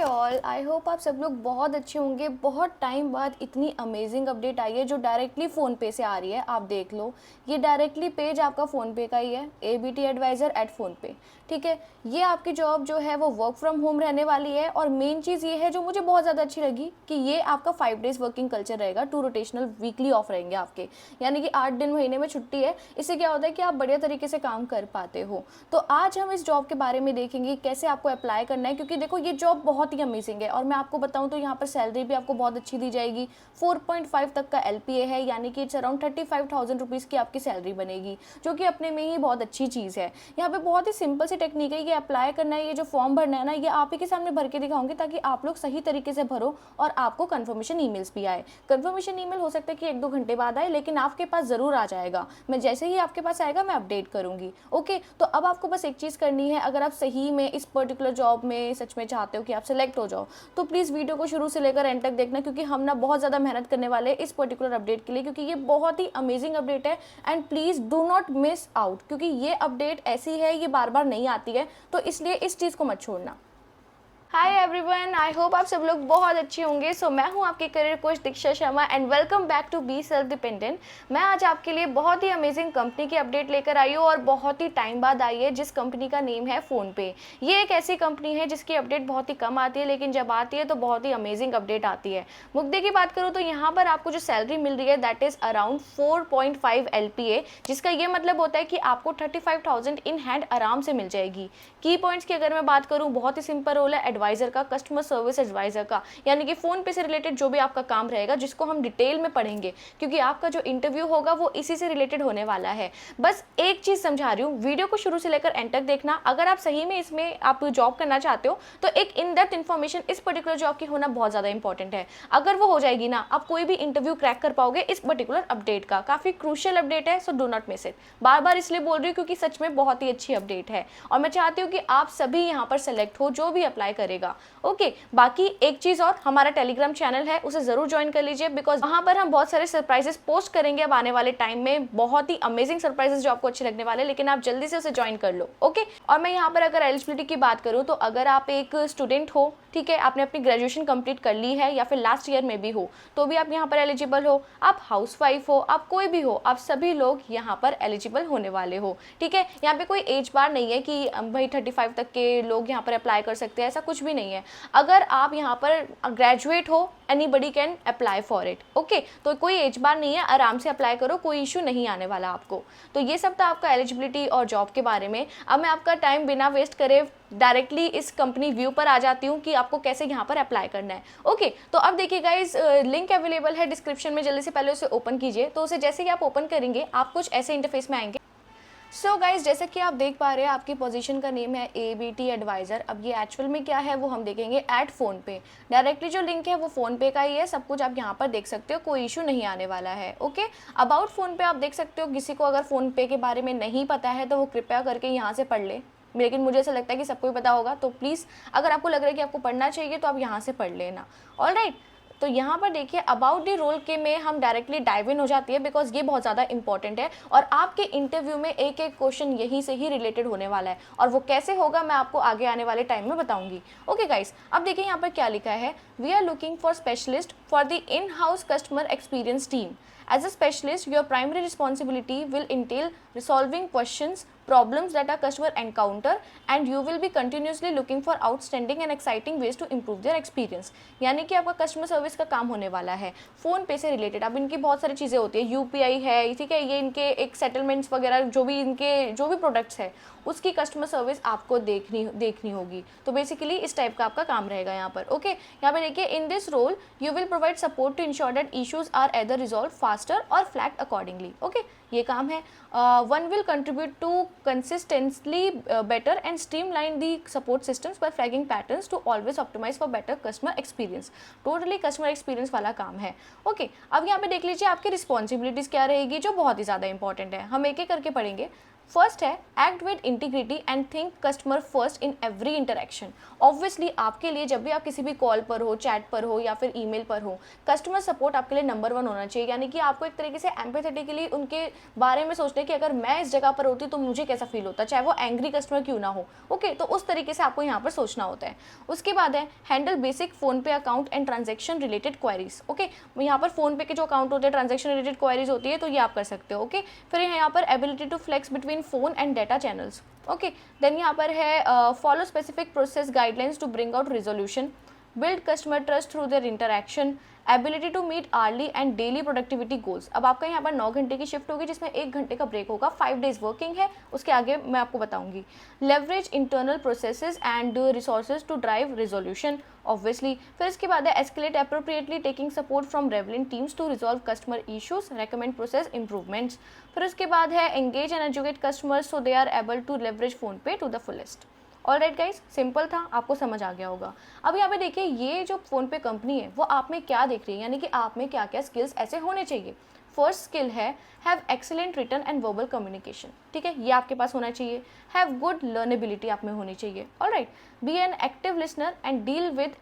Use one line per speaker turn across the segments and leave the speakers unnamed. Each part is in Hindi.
ऑल, आई होप आप सब लोग बहुत अच्छे होंगे। बहुत टाइम बाद इतनी अमेजिंग अपडेट आई है जो डायरेक्टली फ़ोनपे से आ रही है। आप देख लो, ये डायरेक्टली पेज आपका फ़ोनपे का ही है, ABT एडवाइज़र एट फ़ोनपे। ठीक है, ये आपकी जॉब जो है वो वर्क फ्रॉम होम रहने वाली है। और मेन चीज़ ये है जो मुझे बहुत ज़्यादा अच्छी लगी कि ये आपका 5 डेज़ वर्किंग कल्चर रहेगा। 2 रोटेशनल वीकली ऑफ रहेंगे आपके, यानी कि 8 दिन महीने में छुट्टी है। इससे क्या होता है कि आप बढ़िया तरीके से काम कर पाते हो। तो आज हम इस जॉब के बारे में देखेंगे कैसे आपको अप्लाई करना है, क्योंकि देखो ये जॉब बहुत ही अमेजिंग है। और मैं आपको बताऊं तो यहाँ पर सैलरी भी आपको बहुत अच्छी दी जाएगी। 4.5 तक का LPA है, यानी कि इट्स अराउंड 35,000 रुपीज़ की आपकी सैलरी बनेगी, जो कि अपने में ही बहुत अच्छी चीज़ है। यहाँ पे बहुत ही सिंपल सी टेक्निक है। ये अप्लाई करना है, ये जो फॉर्म भरना है ना, ये आप ही के सामने भर के दिखाऊंगी ताकि आप लोग सही तरीके से भरो और आपको कन्फर्मेशन ईमेल्स भी आए। कन्फर्मेशन ईमेल हो सकता है कि 1-2 घंटे बाद आए, लेकिन आपके पास ज़रूर आ जाएगा। मैं जैसे ही आपके पास आएगा मैं अपडेट करूँगी। ओके, तो अब आपको बस एक चीज़ करनी है। अगर आप सही में इस पर्टिकुलर जॉब में सच में चाहते हो कि आप सेलेक्ट हो जाओ, तो प्लीज़ वीडियो को शुरू से लेकर एंड तक देखना, क्योंकि हम ना बहुत ज़्यादा मेहनत करने वाले हैं इस पर्टिकुलर अपडेट के लिए, क्योंकि ये बहुत ही अमेजिंग अपडेट है। And please do not miss out, क्योंकि ये अपडेट ऐसी है, ये बार बार नहीं आती है, तो इसलिए इस चीज़ को मत छोड़ना। हाय एवरीवन, आई होप आप सब लोग बहुत अच्छे होंगे। सो मैं हूं आपकी career coach Diksha Sharma and welcome back to be self dependent. मैं आज आपके लिए बहुत ही अमेजिंग कंपनी की अपडेट लेकर आई हूँ, और बहुत ही टाइम बाद आई है, जिस कंपनी का नेम है फ़ोनपे। ये एक ऐसी कंपनी है जिसकी अपडेट बहुत ही कम आती है, लेकिन जब आती है तो बहुत ही अमेजिंग अपडेट आती है। मुद्दे की बात करूँ तो यहाँ पर आपको जो सैलरी मिल रही है दैट इज़ अराउंड 4.5 LPA, जिसका ये मतलब होता है कि आपको 35,000 इन हैंड आराम से मिल जाएगी। की पॉइंट्स की अगर मैं बात करूँ, बहुत ही सिंपल रोल है एडवाइजर का, कस्टमर सर्विस एडवाइजर का, यानी कि फोन पे से रिलेटेड जो भी आपका काम रहेगा, जिसको हम डिटेल में पढ़ेंगे, क्योंकि आपका जो इंटरव्यू होगा वो इसी से रिलेटेड होने वाला है। बस एक चीज समझा रही हूँ, वीडियो को शुरू से लेकर एंड तक देखना। अगर आप सही में इसमें आप जॉब करना चाहते हो तो एक इन डेप्थ इन्फॉर्मेशन इस पर्टिकुलर जॉब की होना बहुत ज्यादा इंपॉर्टेंट है। अगर वो हो जाएगी ना, आप कोई भी इंटरव्यू क्रैक कर पाओगे इस पर्टिकुलर अपडेट का। काफी क्रूशियल अपडेट है, so do not miss it. बार बार इसलिए बोल रही हूँ क्योंकि सच में बहुत ही अच्छी अपडेट है, और मैं चाहती हूँ कि आप सभी यहाँ पर सेलेक्ट हो जो भी अप्लाई करेगा। ओके, बाकी एक चीज और, हमारा टेलीग्राम चैनल है, उसे जरूर ज्वाइन कर लीजिए, बिकॉज वहां पर हम बहुत सारे सरप्राइजेस पोस्ट करेंगे अब आने वाले टाइम में। बहुत ही अमेजिंग सरप्राइजेस जो आपको अच्छे लगने वाले, लेकिन आप जल्दी से उसे ज्वाइन कर लो। ओके, और मैं यहाँ पर अगर एलिजिबिलिटी की बात करूँ तो अगर आप एक स्टूडेंट हो, ठीक है, आपने अपनी ग्रेजुएशन कंप्लीट कर ली है या फिर लास्ट ईयर में भी हो, तो भी आप यहाँ पर एलिजिबल हो। आप हाउसवाइफ हो, आप कोई भी हो, आप सभी लोग यहाँ पर एलिजिबल होने वाले हो। ठीक है, यहाँ पे कोई एज बार नहीं है कि भाई 35 तक के लोग यहाँ पर अप्लाई कर सकते हैं, ऐसा कुछ भी नहीं है। अगर आप यहाँ पर ग्रेजुएट हो, anybody can apply for it. Okay, तो कोई एज बार नहीं है, आराम से अप्लाई करो, कोई इशू नहीं आने वाला आपको। तो ये सब था आपका एलिजिबिलिटी और जॉब के बारे में। अब मैं आपका टाइम बिना वेस्ट करे डायरेक्टली इस कंपनी व्यू पर आ जाती हूँ कि आपको कैसे यहाँ पर अप्लाई करना है। ओके, तो अब देखिए गाइज, लिंक अवेलेबल है डिस्क्रिप्शन में, जल्दी से पहले उसे ओपन कीजिए। तो उसे जैसे ही आप ओपन करेंगे आप कुछ ऐसे इंटरफेस में आएंगे। सो गाइज, जैसे कि आप देख पा रहे हैं, आपकी पोजीशन का नेम है ABT एडवाइज़र। अब ये एक्चुअल में क्या है वो हम देखेंगे एट फ़ोनपे। डायरेक्टली जो लिंक है वो फ़ोनपे का ही है, सब कुछ आप यहाँ पर देख सकते हो, कोई इशू नहीं आने वाला है। ओके, अबाउट फ़ोनपे आप देख सकते हो। किसी को अगर फ़ोनपे के बारे में नहीं पता है तो वो कृपया करके यहाँ से पढ़ ले, लेकिन मुझे ऐसा लगता है कि सबको ही पता होगा, तो प्लीज़ अगर आपको लग रहा है कि आपको पढ़ना चाहिए तो आप यहाँ से पढ़ लेना। ऑलराइट, तो यहाँ पर देखिए अबाउट द रोल के में हम डायरेक्टली डाइव इन हो जाती है, बिकॉज ये बहुत ज़्यादा इंपॉर्टेंट है, और आपके इंटरव्यू में एक एक क्वेश्चन यहीं से ही रिलेटेड होने वाला है, और वो कैसे होगा मैं आपको आगे आने वाले टाइम में बताऊंगी। ओके गाइस, अब देखिए यहाँ पर क्या लिखा है। We are looking for specialist for the in house customer experience team. As a specialist, your primary responsibility will entail resolving questions, problems that our customer encounter, and you will be continuously looking for outstanding and exciting ways to improve their experience। यानी कि आपका कस्टमर सर्विस का काम होने वाला है फ़ोन पे से रिलेटेड। अब इनकी बहुत सारी चीज़ें होती है, UPI है, ठीक है, ये इनके एक सेटलमेंट्स वगैरह, जो भी इनके जो भी प्रोडक्ट्स है उसकी कस्टमर सर्विस आपको देखनी होगी। तो बेसिकली इस टाइप का आपका काम रहेगा यहाँ पर। ओके, यहाँ पे देखिए, in this role you will provide support to ensure that issues are either resolved faster और फ्लैग अकॉर्डिंगली। ओके, ये काम है। One will contribute to consistently better and streamline the support systems by flagging patterns to always optimise for better customer experience. Totally customer experience वाला काम है। ओके, अब यहाँ पे देख लीजिए आपकी रिस्पॉन्सिबिलिटीज़ क्या रहेगी, जो बहुत ही ज़्यादा इंपॉर्टेंट है। हम एक एक करके पढ़ेंगे। फर्स्ट है act with integrity and think customer first in every interaction. Obviously आपके लिए जब भी आप किसी भी कॉल पर हो, चैट पर हो या फिर ईमेल पर हो, कस्टमर सपोर्ट आपके लिए नंबर 1 होना चाहिए। यानी कि आपको एक तरीके से एम्पैथेटिकली उनके बारे में सोचना है कि अगर मैं इस जगह पर होती तो मुझे कैसा फील होता, चाहे वो एंग्री कस्टमर क्यों ना हो। ओके, तो उस तरीके से आपको यहाँ पर सोचना होता है। उसके बाद है हैंडल बेसिक फोन पे account and transaction related queries. Okay, यहाँ पर फोन पे के जो अकाउंट होते हैं, ट्रांजेक्शन रिलेटेड क्वेरीज होती है, तो ये आप कर सकते हो। ओके, फिर यहाँ पर ability to flex between phone and data channels. Okay, then यहाँ पर है follow specific process guidelines to bring out resolution, build customer trust through their interaction, ability to meet early and daily productivity goals. अब आपका यहाँ पर 9 घंटे की शिफ्ट होगी जिसमें 1 घंटे का ब्रेक होगा, 5 डेज वर्किंग है, उसके आगे मैं आपको बताऊंगी। Leverage internal processes and resources to drive resolution, obviously. फिर इसके बाद है escalate appropriately taking support from relevant teams to resolve customer issues, recommend process improvements. फिर उसके बाद है engage and educate customers so they are able to leverage PhonePe to the fullest. Alright guys, simple था, आपको समझ आ गया होगा। अब यहाँ पे देखिए ये जो फ़ोन पे कंपनी है वो आप में क्या देख रही है, यानी कि आप में क्या क्या स्किल्स ऐसे होने चाहिए। फर्स्ट स्किल है have excellent written and verbal communication. ठीक है, ये आपके पास होना चाहिए। हैव गुड लर्नेबिलिटी आप में होनी चाहिए। Alright, be an active listener and deal with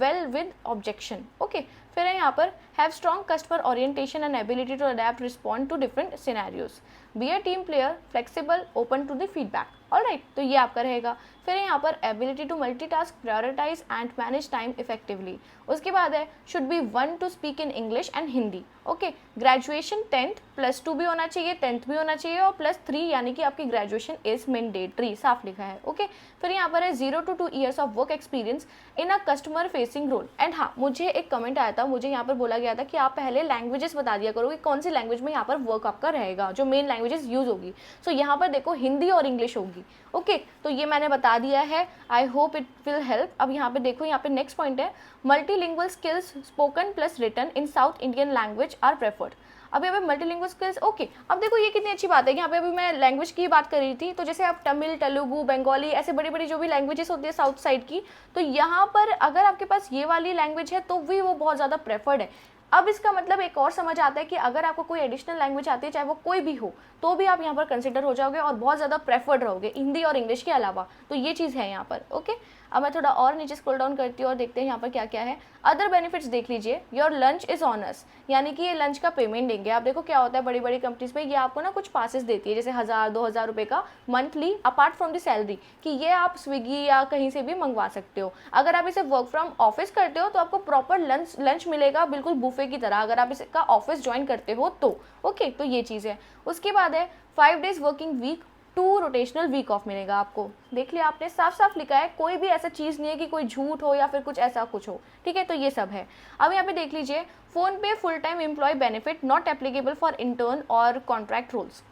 well with objection. Okay, फिर है यहाँ पर have strong customer orientation and ability to adept respond to different scenarios, be a team player, flexible, open to the feedback. Alright, तो ये आपका रहेगा। फिर यहाँ पर ability to multitask, prioritise and manage time effectively. उसके बाद है should be 1 to speak in English and Hindi. Okay, graduation 10th +2 भी होना चाहिए, 10th भी होना चाहिए और +3 यानी कि आपकी ग्रेजुएशन इज मैंडेटरी, साफ लिखा है। ओके, फिर यहाँ पर है 0 to 2 years of work experience in a customer facing role. And हाँ, मुझे एक कमेंट आया था, मुझे यहाँ पर बोला गया था कि आप पहले लैंग्वेजेस बता दिया करो कि कौन सी लैंग्वेज में यहाँ पर वर्क आपका रहेगा, जो मेन लैंग्वेजेस यूज होगी। सो यहाँ पर देखो हिंदी और इंग्लिश होगी। ओके, तो ये मैंने बता दिया है, I hope it will help. अब यहाँ पे देखो, यहाँ पे नेक्स्ट पॉइंट है multilingual skills spoken plus written in south Indian language are preferred. अब यहाँ पे मल्टीलिंगुअल स्किल्स, ओके, अब देखो ये कितनी अच्छी बात है। यहाँ पे अभी मैं लैंग्वेज की बात कर रही थी, तो जैसे आप तमिल, तेलुगु, बंगाली, ऐसे बड़ी बड़ी जो भी लैंग्वेजेस होती है साउथ साइड की, तो यहाँ पर अगर आपके पास ये वाली लैंग्वेज है तो भी वो बहुत ज़्यादा प्रेफर्ड है। अब इसका मतलब एक और समझ आता है कि अगर आपको कोई एडिशनल लैंग्वेज आती है, चाहे वो कोई भी हो, तो भी आप यहाँ पर कंसिडर हो जाओगे और बहुत ज़्यादा प्रेफर्ड रहोगे हिंदी और इंग्लिश के अलावा। तो ये चीज़ है यहाँ पर। ओके, अब मैं थोड़ा और नीचे स्क्रॉल डाउन करती हूँ और देखते हैं यहाँ पर क्या क्या है। अदर बेनिफिट्स देख लीजिए, your lunch is on us, यानी कि ये लंच का पेमेंट देंगे। आप देखो क्या होता है बड़ी बड़ी कंपनीज में, ये आपको ना कुछ पासेस देती है, जैसे 1000-2000 रुपये का monthly apart from the salary, कि ये आप स्विगी या कहीं से भी मंगवा सकते हो। अगर आप इसे वर्क फ्रॉम ऑफिस करते हो तो आपको प्रॉपर लंच मिलेगा, बिल्कुल बुफे की तरह, अगर आप इसका ऑफिस ज्वाइन करते हो तो। ओके, तो ये चीज़ है। उसके बाद है 5 days working week, 2 rotational week off मिलेगा आपको। देख लिया आपने, साफ साफ लिखा है, कोई भी ऐसा चीज़ नहीं है कि कोई झूठ हो या फिर कुछ ऐसा कुछ हो। ठीक है, तो ये सब है। अब यहाँ पे देख लीजिए, PhonePe full time employ benefit not applicable for intern और कॉन्ट्रैक्ट रोल्स।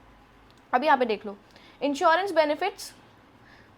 अब यहाँ पे देख लो, insurance benefits,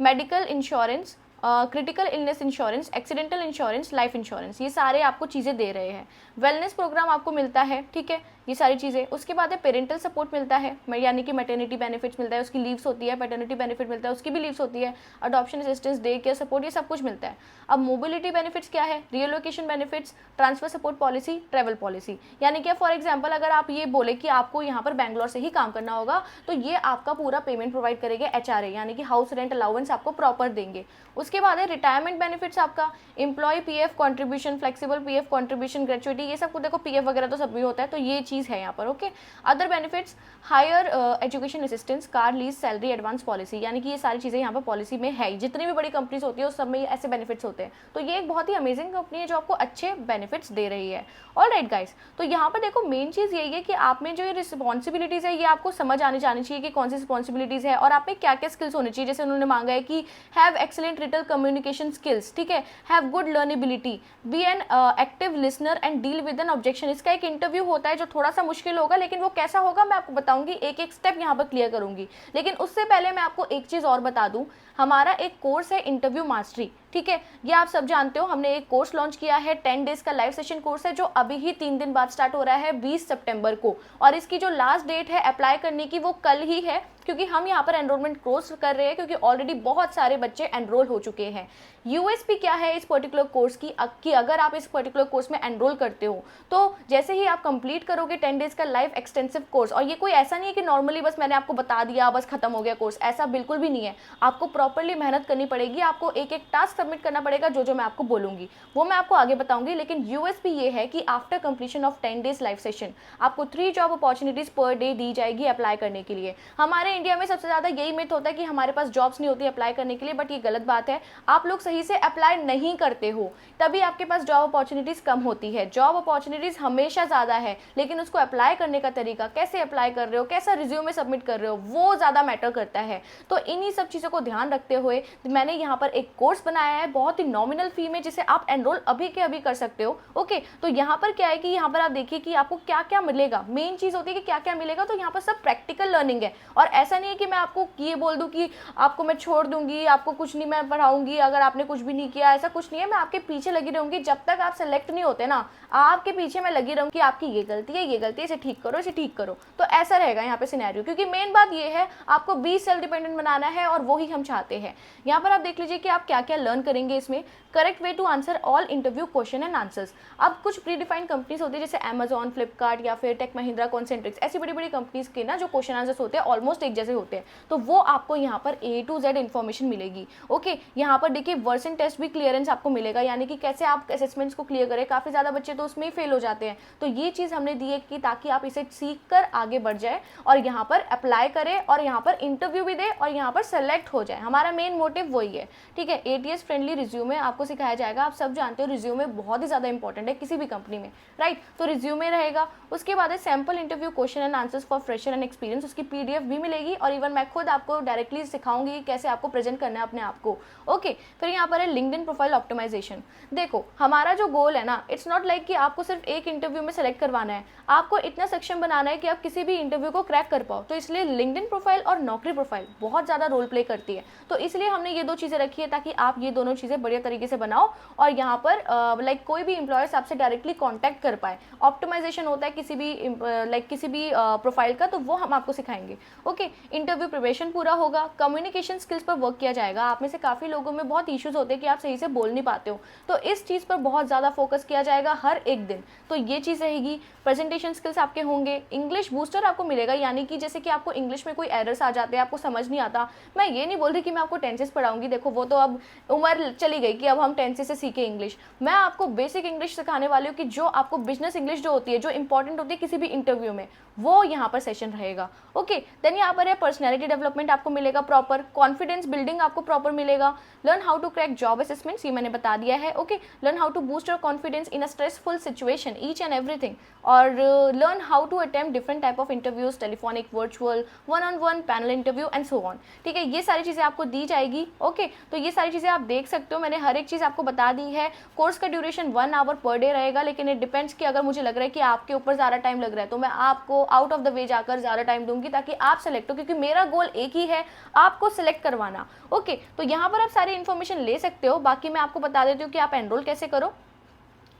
medical insurance, critical illness insurance, accidental insurance, life insurance, ये सारे आपको चीज़ें दे रहे हैं। वेलनेस प्रोग्राम आपको मिलता है, ठीक है, ये सारी चीज़ें। उसके बाद है पेरेंटल सपोर्ट मिलता है, यानी कि मैटर्निटी बेनिफिट्स मिलता है, उसकी लीव्स होती है, पैटर्निटी बेनिफिट मिलता है, उसकी भी लीव्स होती है, adoption assistance, day care support, ये सब कुछ मिलता है। अब मोबिलिटी बेनिफिट्स क्या है, relocation benefits, transfer support policy, travel policy, यानी कि फॉर एग्जाम्पल अगर आप ये बोले कि आपको यहाँ पर बैंगलोर से ही काम करना होगा, तो ये आपका पूरा पेमेंट प्रोवाइड करेंगे HRA, यानी कि हाउस रेंट अलाउंस आपको प्रॉपर देंगे। उसके बाद है रिटायरमेंट बेनिफिट्स, आपका employ PF contribution, flexible PF contribution, gratuity, ये सब कुछ देखो PF वगैरह तो सब भी होता है, तो ये चीज़ है यहाँ पर। Okay, other benefits, higher education assistance, car lease, salary advance policy, यानी कि ये सारी चीज़ें यहाँ पर पॉलिसी में है। जितनी भी बड़ी कंपनीज होती है उस सब में ऐसे बेनिफिट्स होते हैं। तो ये एक बहुत ही अमेजिंग कंपनी है जो आपको अच्छे बेनिफिट्स दे रही है। ऑलराइट गाइस, तो यहाँ पर देखो मेन चीज़ यही है कि आप में जो ये रिस्पॉन्सिबिलिटीज़ है ये आपको समझ आनी जानी चाहिए कि कौन सी रिस्पॉन्सिबिलिटीज़ है और आप में क्या क्या स्किल्स होनी चाहिए। जैसे उन्होंने मांगा है कि have excellent written communication skills, ठीक है, have good learnability, be an active listener and deal with an objection. इसका एक इंटरव्यू होता है जो थोड़ा सा मुश्किल होगा, लेकिन वो कैसा होगा मैं आपको बताऊंगी, एक एक स्टेप यहाँ पर क्लियर करूंगी। लेकिन उससे पहले मैं आपको एक चीज़ और बता दूं, हमारा एक कोर्स है इंटरव्यू मास्टरी, ठीक है, ये आप सब जानते हो। हमने एक कोर्स लॉन्च किया है, 10 डेज का लाइव सेशन कोर्स है, जो अभी ही 3 दिन बाद स्टार्ट हो रहा है 20 सितंबर को, और इसकी जो लास्ट डेट है अप्लाई करने की वो कल ही है, क्योंकि हम यहाँ पर एनरोलमेंट क्लोज कर रहे हैं, क्योंकि ऑलरेडी बहुत सारे बच्चे एनरोल हो चुके हैं। यूएसपी क्या है इस पर्टिकुलर कोर्स की, कि अगर आप इस पर्टिकुलर कोर्स में एनरोल करते हो तो जैसे ही आप कंप्लीट करोगे 10 डेज का लाइव एक्सटेंसिव कोर्स, और ये कोई ऐसा नहीं है कि नॉर्मली बस मैंने आपको बता दिया बस खत्म हो गया कोर्स, ऐसा बिल्कुल भी नहीं है। आपको प्रॉपरली मेहनत करनी पड़ेगी, आपको एक एक टास्क सबमिट करना पड़ेगा, जो मैं आपको बोलूंगी वो मैं आपको आगे बताऊंगी। लेकिन यूएसपी ये है कि after completion of 10 days live session आपको 3 जॉब अपॉर्चुनिटीज पर डे दी जाएगी अप्लाई करने के लिए। हमारे इंडिया में सबसे ज्यादा यही मिथ होता है कि हमारे पास जॉब्स नहीं होती अप्लाई करने के लिए, बट ये गलत बात है। आप लोग सही से अप्लाई नहीं करते हो तभी आपके पास जॉब अपॉर्चुनिटीज कम होती है। जॉब अपॉर्चुनिटीज हमेशा ज्यादा है, लेकिन उसको अप्लाई करने का तरीका, कैसे अप्लाई कर रहे हो, कैसा रिज्यूमे सबमिट कर रहे हो, वो ज्यादा मैटर करता है। तो इन्हीं सब चीजों को ध्यान रखते हुए मैंने यहाँ पर एक कोर्स बनाया है बहुत ही नॉमिनल फी में, जिसे आप एनरोल अभी के अभी कर सकते हो। ओके, तो यहाँ पर क्या है कि यहाँ पर आप देखिए कि आपको क्या क्या मिलेगा। मेन चीज होती है कि क्या क्या मिलेगा, तो यहाँ पर सब प्रैक्टिकल लर्निंग है, और ऐसा नहीं है कि मैं आपको ये बोल दूं कि आपको मैं छोड़ दूंगी, आपको कुछ नहीं मैं पढ़ाऊंगी अगर आपने कुछ भी नहीं किया, ऐसा कुछ नहीं है। मैं आपके पीछे लगी रहूंगी जब तक आप सेलेक्ट नहीं होते ना, आपके पीछे मैं लगी रहूंगी कि आपकी ये गलती है, ये गलती है, इसे ठीक करो, इसे ठीक करो। तो ऐसा रहेगा यहाँ पे सिनेरियो, क्योंकि मेन बात ये है आपको 20 सेल्फ डिपेंडेंट बनाना है, और वो ही हम चाहते हैं। यहाँ पर आप देख लीजिए कि आप क्या क्या लर्न करेंगे इसमें। Correct way to answer all interview question and answers. अब कुछ प्री डिफाइंड कंपनीज होती है जैसे अमेजॉन, फ्लिपकार्ट या फिर टेक महिंद्रा, कॉन्सेंट्रिक्स, ऐसी बड़ी बड़ी कंपनीज के ना जो क्वेश्चन आंसर्स होते हैं ऑलमोस्ट एक जैसे होते हैं, तो वो आपको यहाँ पर A to Z इन्फॉर्मेशन मिलेगी। ओके, यहाँ पर देखिए वर्सन टेस्ट भी क्लियरेंस आपको मिलेगा, यानी कि कैसे आप असेसमेंट्स को क्लियर करें। काफ़ी ज़्यादा बच्चे तो उसमें ही फेल हो जाते हैं, तो ये चीज़ हमने दी है कि ताकि आप इसे सीख कर आगे बढ़ जाए और यहाँ पर अप्लाई करें और यहाँ पर इंटरव्यू भी दे और यहाँ पर सेलेक्ट हो जाए। हमारा मेन मोटिव वही है। ठीक है, ATS फ्रेंडली रिज्यूमे आपको सिखाया जाएगा। आप सब जानते हो रिज्यूमे बहुत ही ज़्यादा इंपॉर्टेंट है किसी भी कंपनी में, राइट। तो रिज्यूमे रहेगा, उसके बाद है sample interview question and answers for fresher and experience, उसकी PDF भी मिलेगी, और इवन मैं खुद आपको डायरेक्टली सिखाऊंगी कैसे आपको प्रेजेंट करना है अपने आप को। ओके, फिर यहाँ पर है लिंक्डइन प्रोफाइल ऑप्टिमाइजेशन। देखो हमारा जो गोल है ना, इट्स नॉट लाइक कि आपको सिर्फ एक इंटरव्यू में सेलेक्ट करवाना है, आपको इतना सक्षम बनाना है कि आप किसी भी इंटरव्यू को क्रैक कर पाओ। तो इसलिए लिंक्डइन प्रोफाइल और नौकरी प्रोफाइल बहुत ज़्यादा रोल प्ले करती है, तो इसलिए हमने ये दो चीज़ें रखी है ताकि आप ये दोनों चीज़ें बढ़िया तरीके से बनाओ और यहाँ पर लाइक कोई भी एम्प्लॉयर्स आपसे डायरेक्टली कॉन्टैक्ट कर पाए। ऑप्टिमाइजेशन होता है किसी भी किसी भी प्रोफाइल का, तो वो हम आपको सिखाएंगे। ओके, इंटरव्यू प्रिपरेशन पूरा होगा, कम्युनिकेशन स्किल्स पर वर्क किया जाएगा। आप में से काफ़ी लोगों में बहुत इश्यूज होते हैं कि आप सही से बोल नहीं पाते हो, तो इस चीज़ पर बहुत ज़्यादा फोकस किया जाएगा हर एक दिन, तो ये चीज़ रहेगी। प्रेजेंटेशन स्किल्स आपके होंगे, इंग्लिश बूस्टर आपको मिलेगा, यानी कि जैसे कि आपको इंग्लिश में कोई एरर्स आ जाते हैं, आपको समझ नहीं आता। मैं ये नहीं बोल रही कि मैं आपको टेंसेस पढ़ाऊंगी, देखो वो तो अब उम्र चली गई कि अब हम टेंसेस से सीखे इंग्लिश। मैं आपको बेसिक इंग्लिश सिखाने वाली हूँ कि जो आपको बिजनेस इंग्लिश जो होती है, जो इंपॉर्टेंट होती है किसी भी इंटरव्यू में, वो यहाँ पर सेशन रहेगा। ओके, देन यहाँ पर है पर्सनैलिटी डेवलपमेंट आपको मिलेगा प्रॉपर, कॉन्फिडेंस बिल्डिंग आपको प्रॉपर मिलेगा, learn how to crack job assessments, ये मैंने बता दिया है। Okay, learn how to boost your confidence in a stressful situation, each and everything, और learn how to attempt different type of interviews, telephonic, virtual, one on one, panel interview and so on. ठीक है, ये सारी चीज़ें आपको दी जाएगी। ओके, तो ये सारी चीज़ें आप देख सकते हो, मैंने हर एक चीज़ आपको बता दी है। कोर्स का ड्यूरेशन 1 आवर पर डे रहेगा, लेकिन इट डिपेंड्स कि अगर मुझे लग रहा है कि आपके ऊपर ज़्यादा टाइम लग रहा है तो मैं आपको आउट ऑफ द वे जाकर ज़्यादा टाइम दूंगी ताकि आप सेलेक्ट हो, क्योंकि मेरा गोल एक ही है, आपको सेलेक्ट करवाना। ओके, तो यहाँ पर आप सारी इन्फॉर्मेशन ले सकते हो। बाकी मैं आपको बता देती हूँ कि आप एनरोल कैसे करो।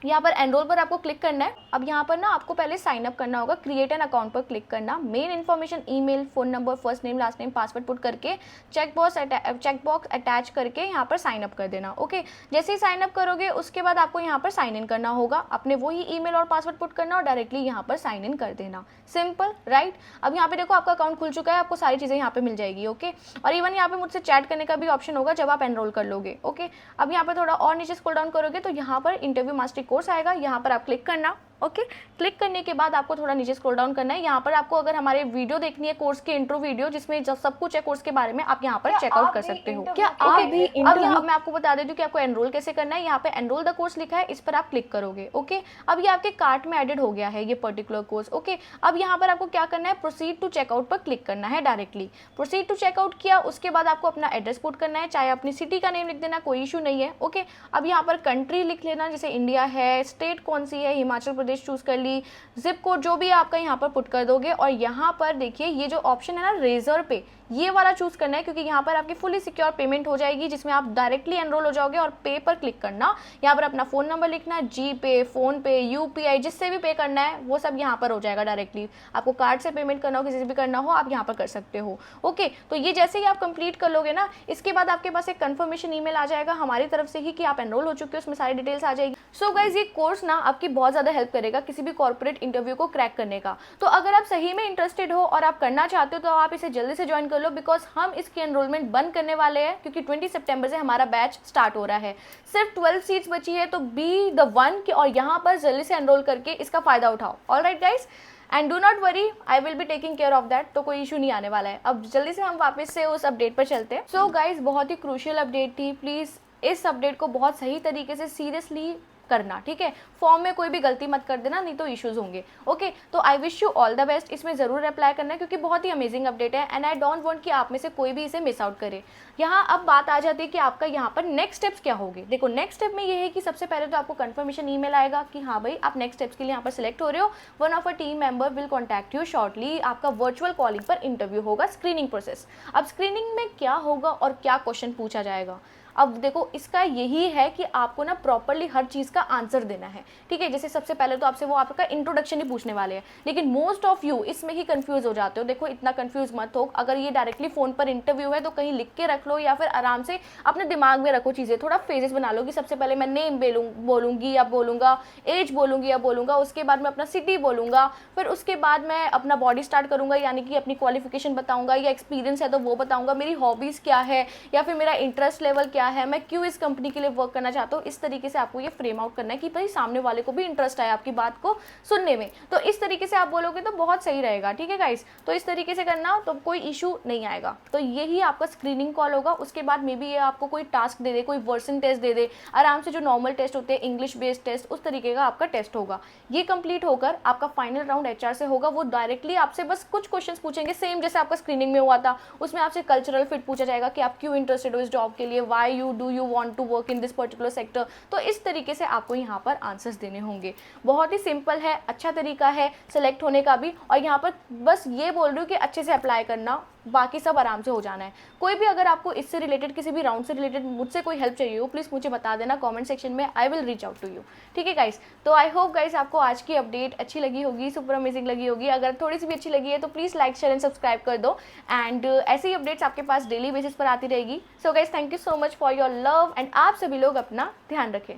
यहाँ पर एनरोल पर आपको क्लिक करना है। अब यहाँ पर ना आपको पहले साइन अप करना होगा, क्रिएट एन अकाउंट पर क्लिक करना, main information email, phone number, first name, last name, password put करके चेकबॉक्स अटैच करके यहाँ पर साइन अप कर देना। ओके, जैसे ही साइन अप करोगे उसके बाद आपको यहाँ पर साइन इन करना होगा, अपने वही ईमेल और पासवर्ड पुट करना और डायरेक्टली यहाँ पर साइन इन कर देना। Simple, right. अब यहाँ पे देखो आपका अकाउंट खुल चुका है, आपको सारी चीज़ें यहाँ पे मिल जाएगी। ओके, और इवन यहाँ पे मुझसे चैट करने का भी ऑप्शन होगा जब आप एनरोल कर लोगे। ओके, अब यहाँ पर थोड़ा और नीचे स्क्रॉल डाउन करोगे तो यहाँ पर इंटरव्यू मास्टरी कोर्स आएगा, यहाँ पर आप क्लिक करना। ओके, क्लिक करने के बाद आपको थोड़ा नीचे स्क्रॉल डाउन करना है। यहाँ पर आपको अगर हमारे वीडियो देखनी है, कोर्स के इंट्रो वीडियो जिसमें जब सब कुछ है कोर्स के बारे में, आप यहाँ पर चेकआउट कर सकते हो। क्या आप भी अब यहाँ मैं आपको बता देती हूँ कि आपको एनरोल कैसे करना है। यहाँ पे एनरोल द कोर्स लिखा है, इस पर आप क्लिक करोगे। ओके, अब ये आपके कार्ट में एडेड हो गया है ये पर्टिकुलर कोर्स। ओके, अब यहाँ पर आपको क्या करना है, प्रोसीड टू चेकआउट पर क्लिक करना है डायरेक्टली। प्रोसीड टू चेकआउट किया, उसके बाद आपको अपना एड्रेस पुट करना है, चाहे अपनी सिटी का नेम लिख देना, कोई इशू नहीं है। ओके, अब यहाँ पर कंट्री लिख लेना, जैसे इंडिया है, स्टेट कौन सी है, हिमाचल प्रदेश चूज कर ली, जिप कोड जो भी आपका यहाँ पर पुट कर दोगे। और यहाँ पर देखिए ये जो ऑप्शन है ना रेजर पे, ये वाला चूज़ करना है, क्योंकि यहाँ पर आपकी फुली सिक्योर पेमेंट हो जाएगी, जिसमें आप डायरेक्टली एनरोल हो जाओगे और पे पर क्लिक करना। यहाँ पर अपना फ़ोन नंबर लिखना, जी पे, फ़ोन पे, UPI, जिससे भी पे करना है वो सब यहाँ पर हो जाएगा डायरेक्टली। आपको कार्ड से पेमेंट करना हो, किसी से भी करना हो, आप यहाँ पर कर सकते हो। ओके, तो ये जैसे ही आप कंप्लीट कर लोगे ना, इसके बाद आपके पास एक कंफर्मेशन ईमेल आ जाएगा हमारी तरफ से ही कि आप एनरोल हो चुके हो, उसमें सारी डिटेल्स आ जाएगी। सो गाइज, ये कोर्स ना आपकी बहुत ज़्यादा हेल्प करेगा किसी भी कॉर्पोरेट इंटरव्यू को क्रैक करने का। तो अगर आप सही में इंटरेस्टेड हो और आप करना चाहते हो तो आप इसे जल्दी से ज्वाइन कर लो, बिकॉज हम इसकी एनरोलमेंट बंद करने वाले हैं, क्योंकि 20 सितंबर से हमारा बैच स्टार्ट हो रहा है। सिर्फ 12 सीट्स बची है, तो बी द वन और यहाँ पर जल्दी से एनरोल करके इसका फ़ायदा उठाओ। Alright guys, and do not worry, I will be taking care of that, तो कोई इशू नहीं आने वाला है। अब जल्दी से हम वापस से उस अपडेट पर चलते हैं। सो गाइज, बहुत ही क्रूशियल अपडेट थी, प्लीज़ इस अपडेट को बहुत सही तरीके से सीरियसली करना, ठीक है। फॉर्म में कोई भी गलती मत कर देना, नहीं तो इश्यूज होंगे। ओके, तो I wish you all the best. इसमें ज़रूर अप्लाई करना है, क्योंकि बहुत ही अमेजिंग अपडेट है एंड आई डोंट वांट कि आप में से कोई भी इसे मिस आउट करे। यहाँ अब बात आ जाती है कि आपका यहाँ पर नेक्स्ट स्टेप्स क्या होंगे। देखो, नेक्स्ट स्टेप में ये है कि सबसे पहले तो आपको कंफर्मेशन ईमेल आएगा कि हाँ भाई, आप नेक्स्ट स्टेप्स के लिए यहाँ पर सिलेक्ट हो रहे हो। One of a team member will contact you shortly. आपका वर्चुअल कॉलिंग पर इंटरव्यू होगा, स्क्रीनिंग प्रोसेस। अब स्क्रीनिंग में क्या होगा और क्या क्वेश्चन पूछा जाएगा, अब देखो, इसका यही है कि आपको ना प्रॉपरली हर चीज़ का आंसर देना है, ठीक है। जैसे सबसे पहले तो आपसे वो आपका इंट्रोडक्शन ही पूछने वाले हैं, लेकिन मोस्ट ऑफ यू इसमें ही कंफ्यूज हो जाते हो। देखो, इतना कंफ्यूज मत हो। अगर ये डायरेक्टली फ़ोन पर इंटरव्यू है तो कहीं लिख के रख लो, या फिर आराम से अपने दिमाग में रखो चीज़ें। थोड़ा फेजेस बना लो कि सबसे पहले मैं नेम बोलूँगी या बोलूँगा, एज बोलूँगी या बोलूँगा, उसके बाद मैं अपना सिटी बोलूँगा, फिर उसके बाद मैं अपना बॉडी स्टार्ट करूँगा, यानी कि अपनी क्वालिफिकेशन बताऊँगा, या एक्सपीरियंस है तो वो बताऊँगा, मेरी हॉबीज़ क्या है, या फिर मेरा इंटरेस्ट लेवल क्या है, मैं क्यों इस कंपनी के लिए वर्क करना चाहता हूँ। इस तरीके से आपको ये फ्रेम आउट करना है कि भाई सामने वाले को भी इंटरेस्ट आए आपकी बात को सुनने में। तो इस तरीके से आप बोलोगे तो बहुत सही रहेगा, ठीक है गाइस। तो इस तरीके से करना, तो कोई इशू नहीं आएगा। तो यही आपका स्क्रीनिंग कॉल होगा। उसके बाद मे बी ये आपको कोई टास्क दे दे, कोई वर्सन टेस्ट दे दे, आराम से जो नॉर्मल टेस्ट होते हैं, इंग्लिश बेस्ड टेस्ट, उस तरीके का आपका टेस्ट होगा। ये कंप्लीट होकर आपका फाइनल राउंड HR से होगा। वो डायरेक्टली आपसे बस कुछ क्वेश्चंस पूछेंगे, सेम जैसे आपका स्क्रीनिंग में हुआ था। उसमें आपसे कल्चरल फिट पूछा जाएगा कि आप क्यों इंटरेस्टेड हो इस जॉब के लिए, why you want to work in this particular sector. तो इस तरीके से आपको यहाँ पर आंसर्स देने होंगे। बहुत ही सिंपल है, अच्छा तरीका है सेलेक्ट होने का भी। और यहाँ पर बस ये बोल रही हूँ कि अच्छे से अप्लाई करना, बाकी सब आराम से हो जाना है। कोई भी अगर आपको इससे रिलेटेड, किसी भी राउंड से रिलेटेड मुझसे कोई हेल्प चाहिए हो, प्लीज़ मुझे बता देना कमेंट सेक्शन में, I will reach out to you, ठीक है गाइस। तो आई होप गाइस आपको आज की अपडेट अच्छी लगी होगी, सुपर अमेजिंग लगी होगी। अगर थोड़ी सी भी अच्छी लगी है तो please like, share and subscribe कर दो। एंड ऐसी ही अपडेट्स आपके पास डेली बेसिस पर आती रहेगी। So guys, thank you so much for your love and आप सभी लोग अपना ध्यान रखें।